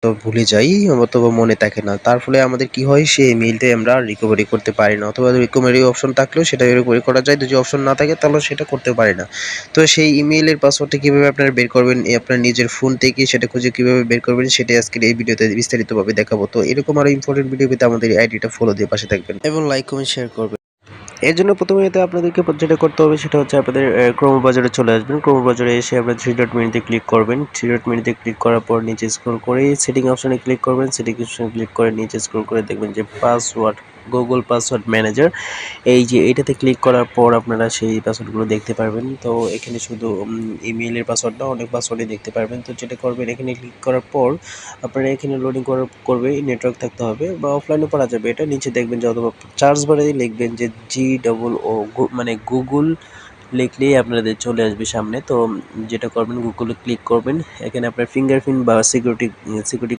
তো ভুলে যাই অথবা মনে থাকে না। তার ফলে আমাদের কি হয় সেই মেইলটাই আমরা রিকভারি করতে পারি না, অথবা রিকভারি অপশন থাকলেও সেটা রিকভারি করা যায়, যদি অপশন না থাকে তাহলে সেটা করতে পারি না। তো সেই ইমেইলের পাসওয়ার্ডটা কিভাবে আপনারা বের করবেন, আপনার নিজের ফোন থেকে সেটা খুঁজে কিভাবে বের করবেন সেটাই আজকের এই ভিডিওতে বিস্তারিতভাবে দেখাবো। তো এরকম আরো ইম্পোর্টেন্ট ভিডিও পেতে আমাদের এই আইডিটা ফলো দিয়ে পাশে থাকবেন এবং লাইক কমেন্ট শেয়ার করবেন। এর জন্য প্রথমে আপনাদেরকে যেটা করতে হবে সেটা হচ্ছে আপনাদের ক্রোম বাজারে চলে আসবেন। ক্রোম বাজারে এসে আপনারা থ্রি ডট মেনুতে ক্লিক করবেন। থ্রি ডট মেনুতে ক্লিক করার পর নিচে স্ক্রল করে সেটিং অপশনে ক্লিক করবেন। সেটিং অপশনে ক্লিক করে নিচে স্ক্রল করে দেখবেন যে পাসওয়ার্ড, গুগল পাসওয়ার্ড ম্যানেজার, এই যে এটাতে ক্লিক করার পর আপনারা সেই পাসওয়ার্ডগুলো দেখতে পারবেন। তো এখানে শুধু ইমেইলের পাসওয়ার্ড না, অনেক পাসওয়ার্ডই দেখতে পারবেন। তো যেটা করবেন এখানে ক্লিক করার পর আপনারা এখানে লোডিং করবে, নেটওয়ার্ক থাকতে হবে বা অফলাইনেও করা যাবে এটা। নিচে দেখবেন যে অথবা সার্চ বারে লিখবেন যে GOO মানে গুগল লিখলেই আপনাদের চলে আসবে সামনে। তো যেটা করবেন গুগলে ক্লিক করবেন, এখানে আপনার ফিঙ্গারপ্রিন্ট বা সিকিউরিটি